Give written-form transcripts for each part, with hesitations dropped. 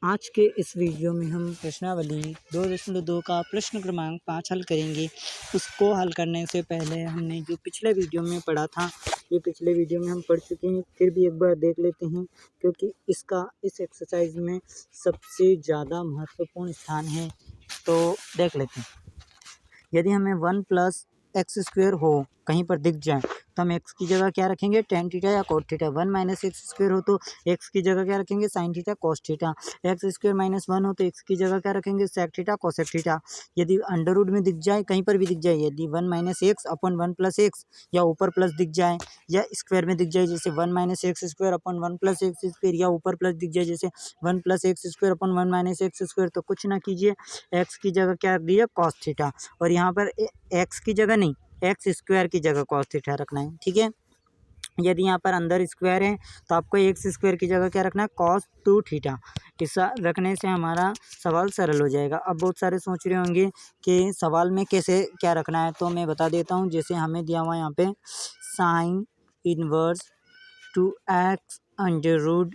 आज के इस वीडियो में हम प्रश्नावली 2.2 का प्रश्न क्रमांक 5 हल करेंगे। उसको हल करने से पहले हमने जो पिछले वीडियो में पढ़ा था, ये पिछले वीडियो में हम पढ़ चुके हैं, फिर भी एक बार देख लेते हैं क्योंकि इस एक्सरसाइज में सबसे ज़्यादा महत्वपूर्ण स्थान है। तो देख लेते हैं। यदि हमें 1+x² हो कहीं पर दिख जाए तो हम x की जगह क्या रखेंगे, tan थीटा या cot थीटा। 1 - x² हो तो x की जगह क्या रखेंगे, sin theta cos theta. x² - 1 हो तो x की जगह क्या रखेंगे, sec थीटा cosec थीटा। यदि अंडर रूट में दिख जाए, कहीं पर भी दिख जाए, यदि 1 - x अपन 1+x या ऊपर प्लस दिख जाए या स्क्वायर में दिख जाए, जैसे 1 - x² अपन 1+x² या ऊपर प्लस दिख जाए जैसे 1+x² अपन 1 - x², तो कुछ ना कीजिए, x की जगह क्या रख दिए, cos थीटा। और यहाँ पर x की जगह नहीं, x² की जगह cos थीटा रखना है, ठीक है। यदि यहाँ पर अंदर स्क्वायर है तो आपको x² की जगह क्या रखना है, cos 2 थीटा। ऐसा रखने से हमारा सवाल सरल हो जाएगा। अब बहुत सारे सोच रहे होंगे कि सवाल में कैसे क्या रखना है, तो मैं बता देता हूँ। जैसे हमें दिया हुआ यहाँ पे sin इनवर्स 2x √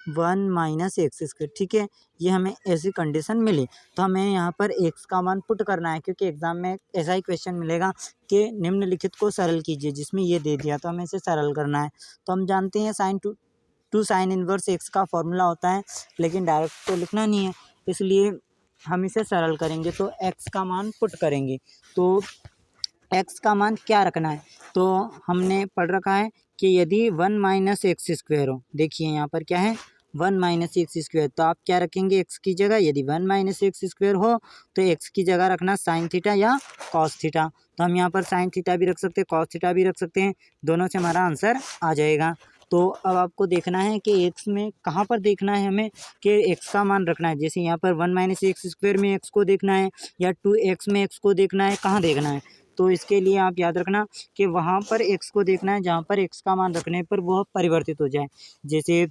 1 - x², ठीक है। ये हमें ऐसी कंडीशन मिली तो हमें यहाँ पर x का मान पुट करना है, क्योंकि एग्जाम में ऐसा ही क्वेश्चन मिलेगा कि निम्नलिखित को सरल कीजिए, जिसमें ये दे दिया तो हमें इसे सरल करना है। तो हम जानते हैं sin इनवर्स x का फॉर्मूला होता है, लेकिन डायरेक्ट तो लिखना नहीं है, इसलिए हम इसे सरल करेंगे। तो x का मान पुट करेंगे, तो x का मान क्या रखना है, तो हमने पढ़ रखा है कि यदि 1 - x² हो, देखिए यहाँ पर क्या है, 1 - x², तो आप क्या रखेंगे x की जगह, यदि 1 - x² हो तो x की जगह रखना sin थीटा या cos थीटा। तो हम यहाँ पर sin थीटा भी रख सकते हैं, cos थीटा भी रख सकते हैं, दोनों से हमारा आंसर आ जाएगा। तो अब आपको देखना है कि x में कहाँ पर देखना है हमें, कि x का मान रखना है। जैसे यहाँ पर 1 - x² में x को देखना है या 2x में x को देखना है, कहाँ देखना है, तो इसके लिए आप याद रखना कि वहाँ पर x को देखना है जहाँ पर x का मान रखने पर वह परिवर्तित हो जाए। जैसे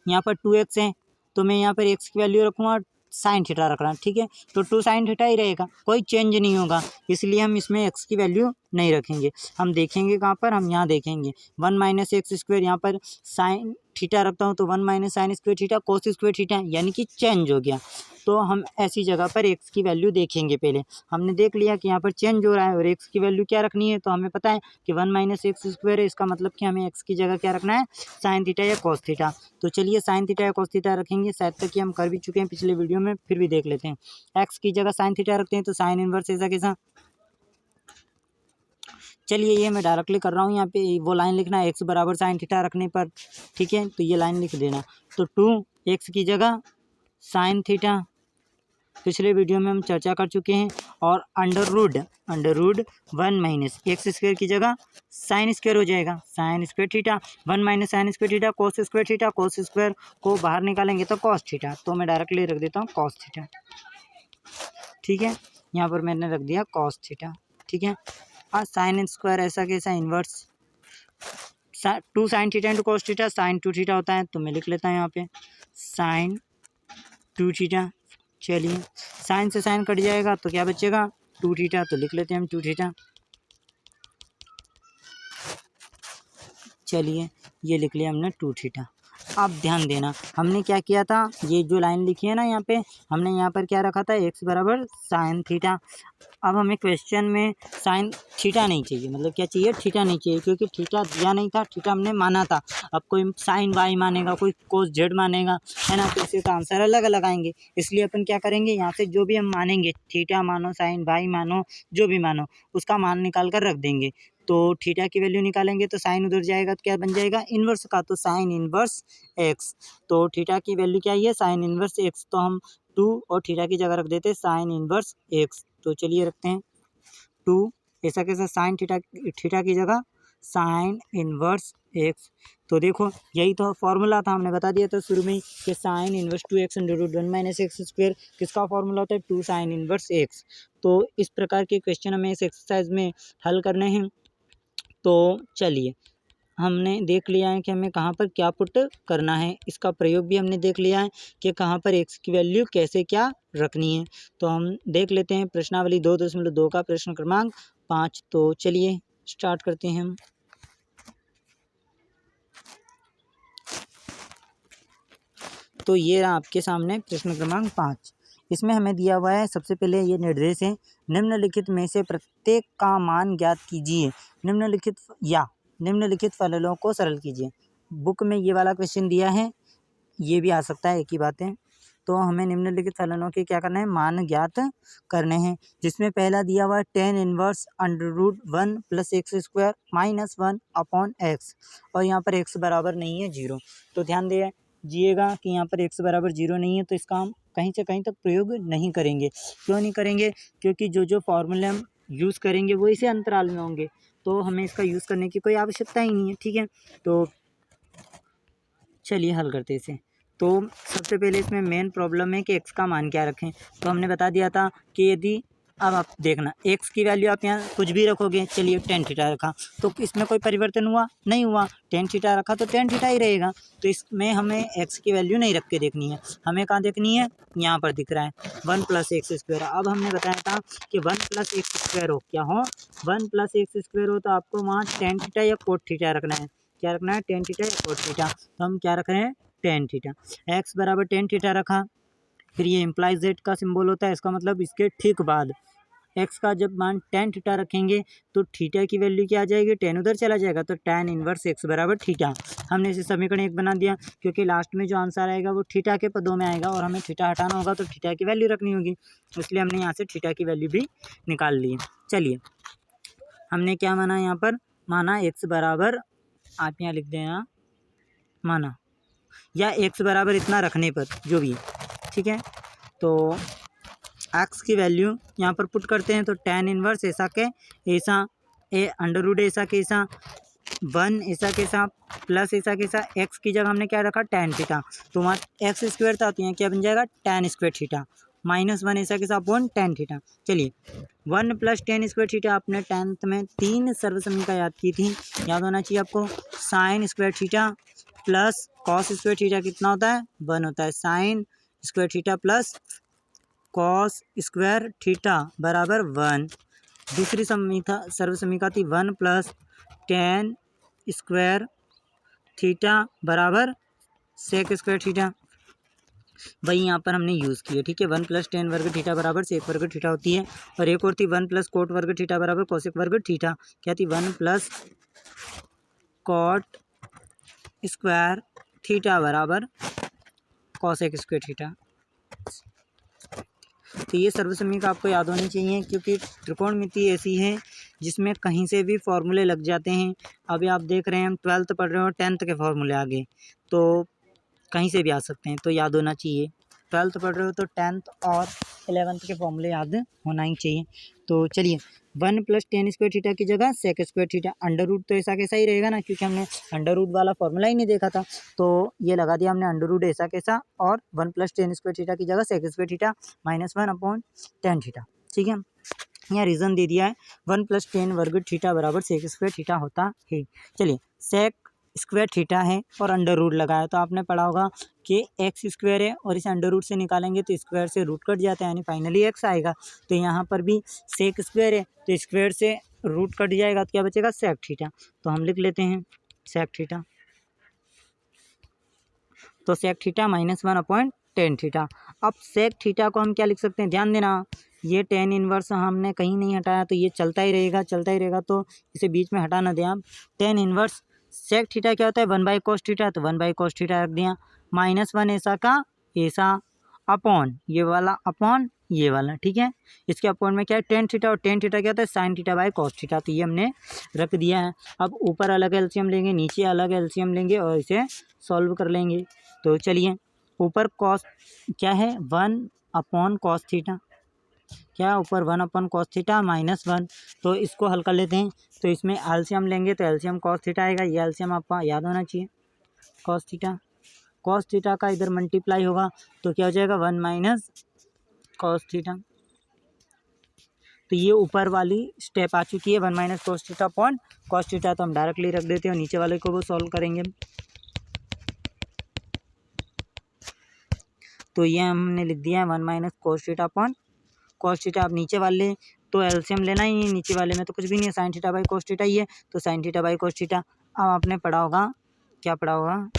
यहाँ पर 2x है तो मैं यहाँ पर x की वैल्यू रखूँगा, साइन थीटा रख रहा है, ठीक है। तो 2 sin थीटा ही रहेगा, कोई चेंज नहीं होगा, इसलिए हम इसमें x की वैल्यू नहीं रखेंगे। हम देखेंगे कहाँ पर, हम यहाँ देखेंगे 1 - x², यहाँ पर साइन थीटा रखता हूँ तो 1 - sin² थीटा cos² थीटा, यानी कि चेंज हो गया। तो हम ऐसी जगह पर x की वैल्यू देखेंगे। पहले हमने देख लिया कि यहाँ पर चेंज हो रहा है और x की वैल्यू क्या रखनी है, तो हमें पता है कि 1 - x² है, इसका मतलब कि हमें x की जगह क्या रखना है, sin थीटा या cos थीटा। तो चलिए sin थीटा या cos थीटा रखेंगे, शायद तक कि हम कर भी चुके हैं पिछले वीडियो में, फिर भी देख लेते हैं। x की जगह sin थीटा रखते हैं तो sin इनवर्स ऐसा कैसा, चलिए ये मैं डायरेक्टली कर रहा हूँ, यहाँ पे वो लाइन लिखना है x बराबर sin थीटा रखने पर, ठीक है। तो ये लाइन लिख देना, तो 2x की जगह sin थीटा, पिछले वीडियो में हम चर्चा कर चुके हैं, और अंडर रूड 1 - x² की जगह sin² हो जाएगा, sin² theta. 1 - sin² theta cos² theta, cos² को बाहर निकालेंगे तो cos थीटा, तो मैं डायरेक्टली रख देता हूँ cos थीटा, ठीक है। यहाँ पर मैंने रख दिया cos थीटा, ठीक है। और sin² ऐसा कैसा, inverse 2 sin theta into cos theta, sin 2 theta होता है, तो मैं लिख लेता हूँ यहाँ पे sin 2 थीटा। चलिए साइन से साइन कट जाएगा तो क्या बचेगा, 2 थीटा, तो लिख लेते हैं हम 2 थीटा। चलिए ये लिख लिया हमने 2 थीटा। अब ध्यान देना, हमने क्या किया था, ये जो लाइन लिखी है ना यहाँ पे, हमने यहाँ पर क्या रखा था, x बराबर साइन थीटा। अब हमें क्वेश्चन में साइन थीटा नहीं चाहिए, मतलब क्या चाहिए, थीटा नहीं चाहिए, क्योंकि थीटा दिया नहीं था, थीटा हमने माना था। अब कोई साइन वाई मानेगा, कोई कोस जेड मानेगा, है ना, तो इससे तो आंसर अलग अलग आएंगे। इसलिए अपन क्या करेंगे, यहाँ से जो भी हम मानेंगे, थीटा मानो, साइन वाई मानो, जो भी मानो, उसका मान निकाल कर रख देंगे। तो थीटा की वैल्यू निकालेंगे तो साइन उधर जाएगा तो क्या बन जाएगा, इन्वर्स का, तो साइन इन्वर्स एक्स। तो थीटा की वैल्यू क्या है, साइन इन्वर्स एक्स, तो हम 2 और थीटा की जगह रख देते हैं साइन इन्वर्स एक्स। तो चलिए रखते हैं 2, ऐसा कैसा, साइन थीटा की जगह साइन इन्वर्स एक्स। तो देखो यही तो फॉर्मूला था, हमने बता दिया था शुरू में ही कि साइन इन्वर्स 2x √ 1 - x², किसका फॉर्मूला होता है, 2 साइन इन्वर्स एक्स। तो इस प्रकार के क्वेश्चन हमें इस एक्सरसाइज में हल करने हैं। तो चलिए हमने देख लिया है कि हमें कहाँ पर क्या पुट करना है, इसका प्रयोग भी हमने देख लिया है कि कहाँ पर x की वैल्यू कैसे क्या रखनी है। तो हम देख लेते हैं प्रश्नावली 2.2 का प्रश्न क्रमांक 5। तो चलिए स्टार्ट करते हैं हम। तो ये रहा आपके सामने प्रश्न क्रमांक 5। इसमें हमें दिया हुआ है, सबसे पहले ये निर्देश है, निम्नलिखित में से प्रत्येक का मान ज्ञात कीजिए, निम्नलिखित फलनों को सरल कीजिए। बुक में ये वाला क्वेश्चन दिया है, ये भी आ सकता है, एक ही बात है। तो हमें निम्नलिखित फलनों के क्या करना है, मान ज्ञात करने हैं। जिसमें पहला दिया हुआ है tan inverse √1 + x² - 1 upon x, और यहाँ पर x बराबर नहीं है 0। तो ध्यान दीजिएगा कि यहाँ पर x बराबर 0 नहीं है, तो इसका हम कहीं से कहीं तक प्रयोग नहीं करेंगे। क्यों नहीं करेंगे? क्योंकि जो फॉर्मूले हम यूज़ करेंगे वो इसी अंतराल में होंगे, तो हमें इसका यूज़ करने की कोई आवश्यकता ही नहीं है। ठीक है, तो चलिए हल करते इसे। तो सबसे पहले इसमें मेन प्रॉब्लम है कि x का मान क्या रखें। तो हमने बता दिया था कि यदि, अब आप देखना, x की वैल्यू आप यहाँ कुछ भी रखोगे, चलिए tan थीटा रखा, तो इसमें कोई परिवर्तन हुआ नहीं हुआ, tan थीटा रखा तो tan थीटा ही रहेगा। तो इसमें हमें x की वैल्यू नहीं रख के देखनी है, हमें कहाँ देखनी है, यहाँ पर दिख रहा है 1 + x²। अब हमने बताया था कि 1 + x² हो, क्या हो, 1 + x² हो, तो आपको वहाँ tan थीटा या cot थीटा रखना है। क्या रखना है, tan थीटा या cot थीटा। तो हम क्या रख रहे हैं, tan थीटा। x बराबर tan थीटा रखा, फिर ये इम्प्लाइज z का सिंबल होता है, इसका मतलब इसके ठीक बाद x का जब मान tan थीटा रखेंगे तो थीटा की वैल्यू क्या आ जाएगी, tan उधर चला जाएगा, तो tan इनवर्स x बराबर थीटा। हमने इसे समीकरण 1 बना दिया, क्योंकि लास्ट में जो आंसर आएगा वो थीटा के पदों में आएगा और हमें थीटा हटाना होगा, तो थीटा की वैल्यू रखनी होगी, इसलिए हमने यहाँ से थीटा की वैल्यू भी निकाल ली। चलिए, हमने क्या माना, यहाँ पर माना x बराबर, आप यहाँ लिख देना, माना, या x बराबर इतना रखने पर जो भी, ठीक है। तो x की वैल्यू यहाँ पर पुट करते हैं, तो tan इनवर्स ऐसा के ऐसा, √, ऐसा के ऐसा, 1 ऐसा के ऐसा, प्लस ऐसा के ऐसा, x की जगह हमने क्या रखा, tan थीटा, तो वहाँ x² था, तो यहाँ क्या बन जाएगा, tan² थीटा, -1 ऐसा के ऐसा अपॉन tan थीटा। चलिए, 1 + tan² थीटा आपने 10th में 3 सर्वसमीका याद की थी, याद होना चाहिए आपको। sin² theta plus cos² theta कितना होता है, 1 होता है, sin² theta plus cos² theta बराबर 1। दूसरी सर्वसमीका थी 1 + tan² थीटा बराबर sec² थीटा, वही यहाँ पर हमने यूज़ की है। ठीक है, 1 + tan² थीटा बराबर sec² थीटा होती है, और एक और थी 1 + cot² थीटा बराबर cosec² थीटा। क्या थी, 1 + cot² थीटा बराबर cosec² थीटा। तो ये सर्वसमीका आपको याद होनी चाहिए, क्योंकि त्रिकोणमिति ऐसी है जिसमें कहीं से भी फॉर्मूले लग जाते हैं। अभी आप देख रहे हैं, हम 12th पढ़ रहे हो, 10th के फॉर्मूले आगे तो कहीं से भी आ सकते हैं, तो याद होना चाहिए। 12th पढ़ रहे हो तो 10th और 11th के फॉर्मूले याद होना ही चाहिए। तो चलिए, 1 + tan² थीटा की जगह sec² थीटा, √ तो ऐसा कैसा ही रहेगा ना, क्योंकि हमने √ वाला फॉर्मूला ही नहीं देखा था, तो ये लगा दिया हमने √ ऐसा कैसा, और 1 + tan² थीटा की जगह sec² theta -1 upon tan theta. ठीक है, यहाँ रीज़न दे दिया है, 1 + tan² थीटा बराबर sec² थीटा होता है। चलिए, sec² थीटा है और √ लगा है, तो आपने पढ़ा होगा कि x² है और इसे √ से निकालेंगे तो स्क्वायर से रूट कट जाता है, यानी फाइनली x आएगा। तो यहाँ पर भी sec² है, तो स्क्वायर से रूट कट जाएगा, तो क्या बचेगा, sec थीटा। तो हम लिख लेते हैं sec थीटा, तो sec theta -1 upon tan theta. अब sec थीटा को हम क्या लिख सकते हैं, ध्यान देना, ये tan इनवर्स हमने कहीं नहीं हटाया, तो ये चलता ही रहेगा, तो इसे बीच में हटा ना दें आप। tan इनवर्स sec थीटा क्या होता है, 1 / cos थीटा, तो 1 / cos थीटा रख दिया, -1 ऐसा का ऐसा अपॉन ये वाला अपॉन ये वाला। ठीक है, इसके अपॉन में क्या है, tan थीटा, और tan थीटा क्या होता है, sin थीटा / cos थीटा, तो ये हमने रख दिया है। अब ऊपर अलग एलसीएम लेंगे, नीचे अलग एलसीएम लेंगे और इसे सॉल्व कर लेंगे। तो चलिए, ऊपर cos क्या है, 1 अपॉन cos थीटा, क्या ऊपर 1 अपॉन cos थीटा -1, तो इसको हल कर लेते हैं। तो इसमें एलसीएम लेंगे, तो एलसीएम cos थीटा आएगा, ये एलसीएम आपको याद होना चाहिए, cos थीटा का इधर मल्टीप्लाई होगा, तो क्या हो जाएगा, 1 - cos थीटा। तो ये ऊपर वाली स्टेप आ चुकी है, 1 - cos theta upon cos theta, तो हम डायरेक्टली रख देते हैं और नीचे वाले को वो सॉल्व करेंगे। तो ये हमने लिख दिया है 1 - cos theta upon cos theta. अब नीचे वाले तो एलसीएम लेना ही है, नीचे वाले में तो कुछ भी नहीं है, sin थीटा / cos थीटा ही है, तो sin थीटा / cos थीटा। अब आपने पढ़ा होगा, क्या पढ़ा होगा,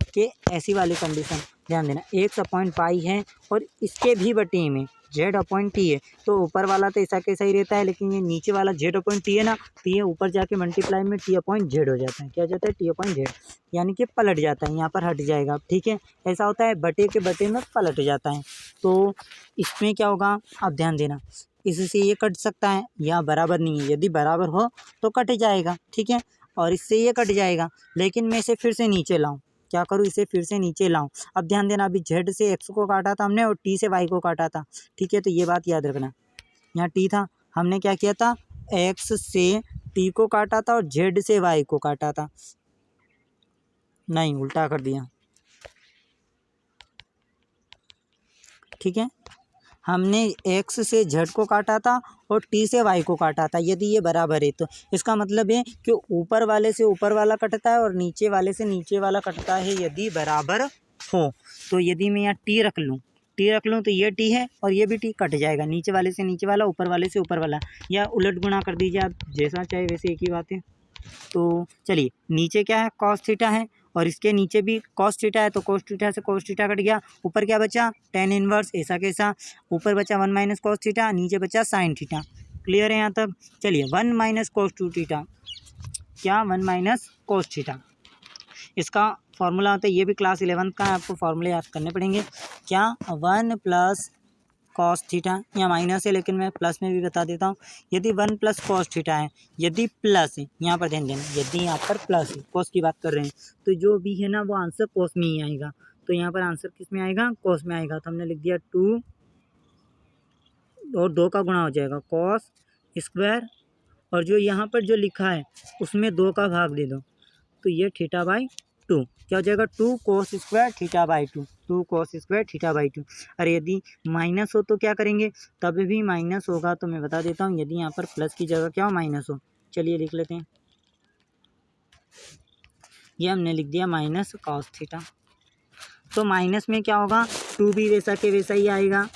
कि ऐसी वाली कंडीशन ध्यान देना, x अपॉइंट पाई है और इसके भी बटे में z अपॉइंट टी है, तो ऊपर वाला तो ऐसा कैसा ही रहता है, लेकिन ये नीचे वाला z अपॉइंट टी है ना, तो ये ऊपर जाके मल्टीप्लाई में t अपॉइंट z हो जाता है। क्या हो जाता है? t अपॉइंट z, यानी कि पलट जाता है, यहाँ पर हट जाएगा। ठीक है, ऐसा होता है, बटे के बटे में पलट जाता है। तो इसमें क्या होगा, अब ध्यान देना, इससे ये कट सकता है, या बराबर नहीं है, यदि बराबर हो तो कट जाएगा। ठीक है, और इससे ये कट जाएगा, लेकिन मैं इसे फिर से नीचे लाऊं, क्या करूँ, इसे फिर से नीचे लाऊं। अब ध्यान देना, अभी z से x को काटा था हमने और t से y को काटा था। ठीक है, तो ये बात याद रखना, यहाँ t था, हमने क्या किया था, x से t को काटा था और z से y को काटा था, नहीं उल्टा कर दिया। ठीक है, हमने x से z को काटा था और t से y को काटा था, यदि ये बराबर है तो इसका मतलब है कि ऊपर वाले से ऊपर वाला कटता है और नीचे वाले से नीचे वाला कटता है, यदि बराबर हो। तो यदि मैं यहाँ t रख लूँ तो ये t है और ये भी t, कट जाएगा, नीचे वाले से नीचे वाला, ऊपर वाले से ऊपर वाला, या उलट गुणा कर दीजिए आप, जैसा चाहे वैसे एक ही बात है। तो चलिए, नीचे क्या है, कॉस थीटा है और इसके नीचे भी कॉस थीटा है, तो कॉस थीटा से कॉस थीटा कट गया, ऊपर क्या बचा, टेन इनवर्स, ऐसा कैसा, ऊपर बचा 1 माइनस कॉस थीटा, नीचे बचा साइन थीटा। क्लियर है यहाँ तक? चलिए, 1 माइनस कॉस 2 थीटा, क्या 1 माइनस कॉस थीटा, इसका फॉर्मूला होता है, ये भी क्लास 11 का आपको फॉर्मूले याद करने पड़ेंगे। क्या, 1 प्लस कॉस थीटा, या माइनस है लेकिन मैं प्लस में भी बता देता हूँ, यदि 1 प्लस कॉस थीटा है, यदि प्लस है, यहाँ पर ध्यान देना, यदि यहाँ पर प्लस है, कॉस की बात कर रहे हैं, तो जो भी है ना वो आंसर कॉस में ही आएगा। तो यहाँ पर आंसर किस में आएगा, कॉस में आएगा। तो हमने लिख दिया 2 और 2 का गुणा हो जाएगा कॉस स्क्वायर, और जो यहाँ पर जो लिखा है उसमें 2 का भाग दे दो, तो ये थीटा बाई 2 क्या हो जाएगा, 2 cos square theta by 2, 2 cos square theta by 2। अरे यदि माइनस हो तो क्या करेंगे, तब भी माइनस होगा, तो मैं बता देता हूँ, यदि यहाँ पर प्लस की जगह क्या हो, माइनस हो। चलिए लिख लेते हैं, ये हमने लिख दिया माइनस कॉस थीटा। तो माइनस में क्या होगा, 2 भी वैसा के वैसा ही आएगा,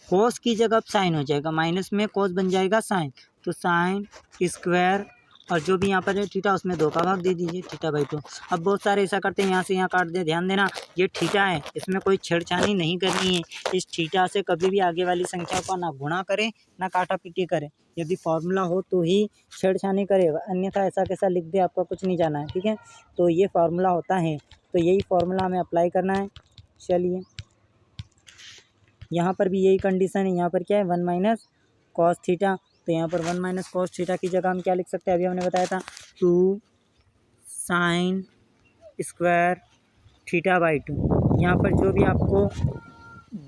कोस की जगह साइन हो जाएगा, माइनस में कोस बन जाएगा साइन, तो साइन स्क्वायर, और जो भी यहाँ पर है थीटा उसमें 2 का भाग दे दीजिए, थीटा बाई 2। अब बहुत सारे ऐसा करते हैं, यहाँ से यहाँ काट दे, ध्यान देना ये थीटा है, इसमें कोई छेड़छानी नहीं करनी है, इस थीटा से कभी भी आगे वाली संख्या को ना गुणा करें ना काटा पीटी करें, यदि फॉर्मूला हो तो ही छेड़छानी करेगा, अन्यथा ऐसा कैसा लिख दे, आपका कुछ नहीं जाना है। ठीक है, तो ये फार्मूला होता है, तो यही फार्मूला हमें अप्लाई करना है। चलिए, यहाँ पर भी यही कंडीशन है, यहाँ पर क्या है, 1 माइनस कॉस थीटा, तो यहाँ पर 1 माइनस कॉस थीटा की जगह हम क्या लिख सकते हैं, अभी हमने बताया था 2 साइन स्क्वायर थीटा बाई 2, यहाँ पर जो भी आपको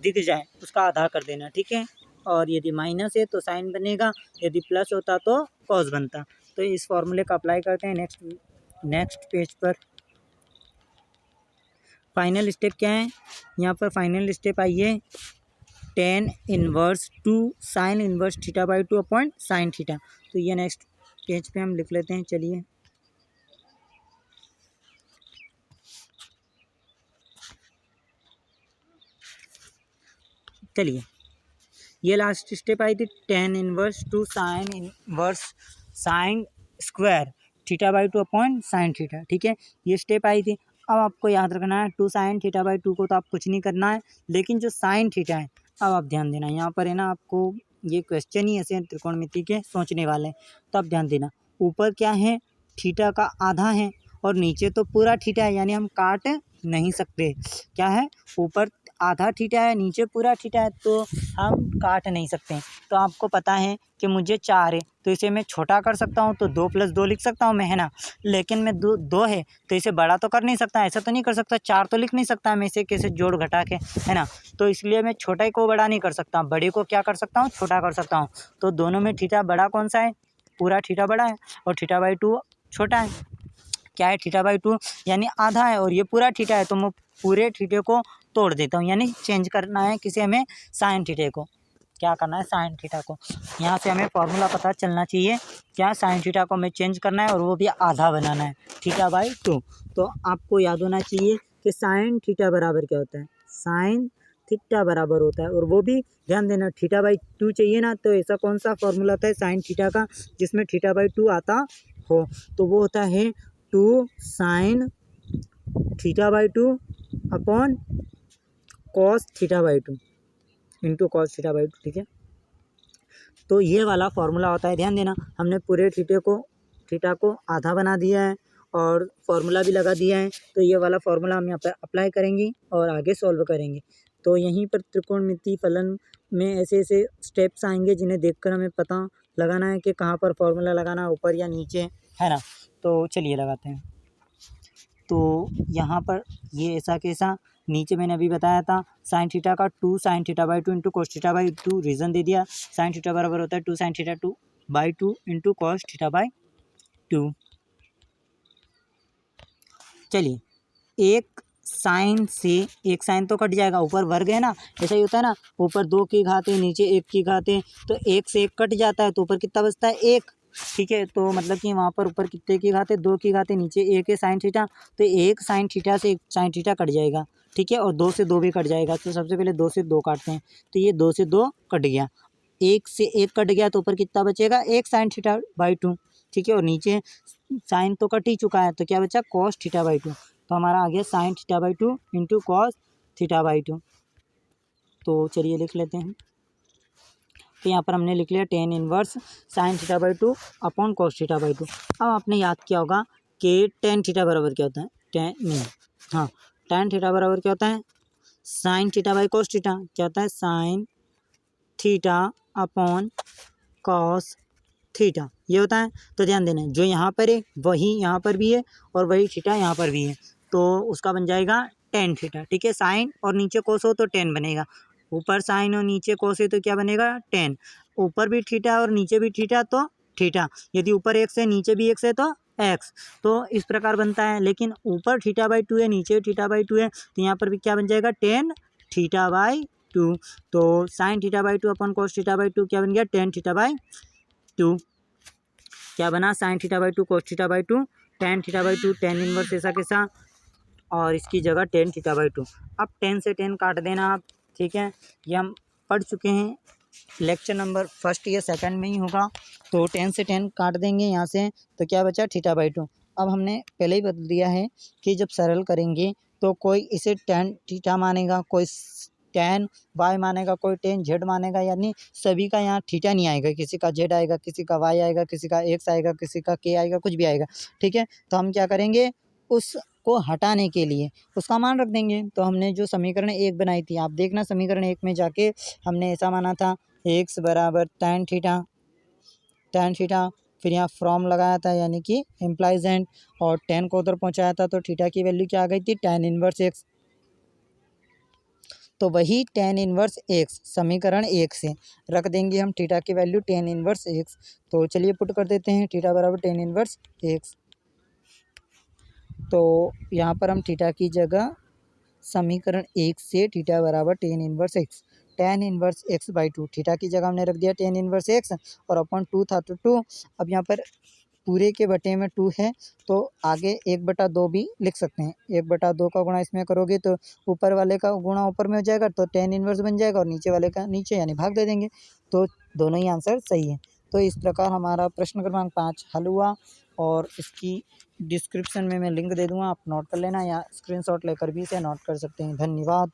दिख जाए उसका आधा कर देना। ठीक है, और यदि माइनस है तो साइन बनेगा, यदि प्लस होता तो कॉस बनता। तो इस फॉर्मूले का अप्लाई करते हैं नेक्स्ट पेज पर। फाइनल स्टेप क्या है, यहाँ पर फाइनल स्टेप आइए, tan inverse 2 sine inverse theta by 2 appoint sine theta. तो ये नेक्स्ट पेज पे हम लिख लेते हैं। चलिए, ये लास्ट स्टेप आई थी, tan inverse 2 sine inverse sine square theta by 2 appoint sine theta. ठीक है, ये स्टेप आई थी। अब आपको याद रखना है 2 साइन थीटा बाई 2 को तो आप कुछ नहीं करना है, लेकिन जो साइन थीटा है, अब आप ध्यान देना, यहाँ पर है ना, आपको ये क्वेश्चन ही ऐसे त्रिकोणमिति के सोचने वाले हैं, तो आप ध्यान देना, ऊपर क्या है, थीटा का आधा है और नीचे तो पूरा थीटा है, यानी हम काट नहीं सकते। क्या है, ऊपर आधा थीटा है, नीचे पूरा थीटा है, तो हम काट नहीं सकते। तो आपको पता है कि मुझे 4 है, तो इसे मैं छोटा कर सकता हूँ, तो 2 + 2 लिख सकता हूँ मैं, है ना, लेकिन मैं 2 है तो इसे बड़ा तो कर नहीं सकता, ऐसा तो नहीं कर सकता, 4 तो लिख नहीं सकता मैं इसे कैसे जोड़ घटा के, है ना, तो इसलिए मैं छोटे को बड़ा नहीं कर सकता, बड़े को क्या कर सकता हूँ, छोटा कर सकता हूँ। तो दोनों में थीटा बड़ा कौन सा है, पूरा थीटा बड़ा है और थीटा बाई 2 छोटा है। क्या है, थीटा बाई 2 यानी आधा है और ये पूरा थीटा है, तो मैं पूरे थीटे को तोड़ देता हूँ, यानी चेंज करना है किसे, हमें साइन थीटे को, क्या करना है, साइन थीटा को। यहाँ से हमें फॉर्मूला पता चलना चाहिए, क्या साइन थीटा को हमें चेंज करना है और वो भी आधा बनाना है, थीटा बाई 2। तो आपको याद होना चाहिए कि साइन थीटा बराबर क्या होता है, साइन थीटा बराबर होता है, और वो भी ध्यान देना थीटा बाई 2 चाहिए ना, तो ऐसा कौन सा फॉर्मूला होता है साइन थीटा का जिसमें थीटा बाई 2 आता हो, तो वो होता है 2 sine theta by two upon cos theta by two into cos theta by two. ठीक है, तो ये वाला फॉर्मूला होता है, ध्यान देना। हमने पूरे थीटा को आधा बना दिया है और फॉर्मूला भी लगा दिया है, तो ये वाला फॉर्मूला हम यहाँ पर अप्लाई करेंगे और आगे सॉल्व करेंगे। तो यहीं पर त्रिकोणमितीय फलन में ऐसे ऐसे स्टेप्स आएंगे जिन्हें देखकर हमें पता लगाना है कि कहाँ पर फॉर्मूला लगाना है, ऊपर या नीचे, है ना। तो चलिए लगाते हैं। तो यहाँ पर ये ऐसा कैसा, नीचे मैंने अभी बताया था साइन थीटा का 2 sine theta by 2 into cos theta by 2, reason दे दिया। साइन थीटा बराबर होता है 2 sine theta 2 by 2 into cos theta by 2। चलिए, एक साइन तो कट जाएगा, ऊपर वर्ग है ना, ऐसा ही होता है ना, ऊपर 2 की घात है, नीचे 1 की घात है, तो 1 से 1 कट जाता है, तो ऊपर कितना बचता है 1। ठीक है, तो मतलब कि वहाँ पर ऊपर कितने की घात है, 2 की घात है, नीचे 1 है साइन थीटा, तो 1 साइन थीटा से 1 साइन थीटा कट जाएगा। ठीक है, और 2 से 2 भी कट जाएगा, तो सबसे पहले 2 से 2 काटते हैं, तो ये 2 से 2 कट गया, 1 से 1 कट गया, तो ऊपर कितना बचेगा 1 साइन थीटा बाई 2। ठीक है, और नीचे साइन तो कट ही चुका है, तो क्या बचा कॉस थीटा बाई 2, तो हमारा आ गया sign theta by 2 into cos theta by 2। तो चलिए लिख लेते हैं। तो यहाँ पर हमने लिख लिया tan inverse sine theta by 2 upon cos theta by 2। अब आपने याद किया होगा कि टेन थीटा बराबर क्या होता है, टेन थीटा बराबर क्या होता है, sign theta by cos theta. क्या होता है, sine theta upon cos theta, ये होता है। तो ध्यान देना, जो यहाँ पर है वही यहाँ पर भी है और वही थीटा यहाँ पर भी है, तो उसका बन जाएगा टेन थीटा। ठीक है, साइन और नीचे कोस हो तो टेन बनेगा, ऊपर साइन और नीचे कोस है तो क्या बनेगा टेन, ऊपर भी थीटा और नीचे भी थीटा तो थीटा, यदि ऊपर एक्स है नीचे भी एक्स है तो एक्स, तो इस प्रकार बनता है। लेकिन ऊपर थीटा बाई 2 है, नीचे थीटा बाई 2 है, तो यहाँ पर भी क्या बन जाएगा टेन थीटा बाई 2। तो sign theta by 2 upon cos theta by 2 क्या बन गया टेन थीटा बाई 2। क्या बना, sign theta by 2 cos theta by 2 tan theta by 2, tan inverse ऐसा कैसा, और इसकी जगह टेन थीटा बाई 2। अब 10 से 10 काट देना आप। ठीक है, ये हम पढ़ चुके हैं, लेक्चर नंबर फर्स्ट या सेकंड में ही होगा। तो 10 से 10 काट देंगे यहाँ से, तो क्या बचा थीटा बाई 2। अब हमने पहले ही बता दिया है कि जब सरल करेंगे तो कोई इसे टेन थीटा मानेगा, कोई टेन वाई मानेगा, कोई टेन जेड मानेगा, यानी सभी का यहाँ थीटा नहीं आएगा, किसी का जेड आएगा, किसी का वाई आएगा, किसी का एक्स आएगा, किसी का के आएगा, कुछ भी आएगा। ठीक है, तो हम क्या करेंगे, उसको हटाने के लिए उसका मान रख देंगे। तो हमने जो समीकरण 1 बनाई थी, आप देखना समीकरण 1 में जाके हमने ऐसा माना था एक्स बराबर टेन थीटा, फिर यहाँ फ्रॉम लगाया था यानी कि इम्प्लाइज एंड, और टेन को उधर पहुँचाया था, तो थीटा की वैल्यू क्या आ गई थी टेन इनवर्स एक्स। तो वही टेन इनवर्स एक्स समीकरण 1 से रख देंगे हम थीटा की वैल्यू टेन इनवर्स एक्स। तो चलिए पुट कर देते हैं थीटा बराबर टेन इनवर्स एक्स। तो यहाँ पर हम थीटा की जगह समीकरण 1 से थीटा बराबर tan inverse x, tan inverse x by 2, theta की जगह हमने रख दिया टेन इनवर्स एक्स, और अपन 2 था तो 2। अब यहाँ पर पूरे के बटे में 2 है, तो आगे 1/2 भी लिख सकते हैं। 1/2 का गुणा इसमें करोगे तो ऊपर वाले का गुणा ऊपर में हो जाएगा, तो टेन इनवर्स बन जाएगा, और नीचे वाले का नीचे यानी भाग दे देंगे, तो दोनों ही आंसर सही है। तो इस प्रकार हमारा प्रश्न क्रमांक 5 हल हुआ, और इसकी डिस्क्रिप्शन में मैं लिंक दे दूँगा, आप नोट कर लेना, या स्क्रीनशॉट लेकर भी इसे नोट कर सकते हैं। धन्यवाद।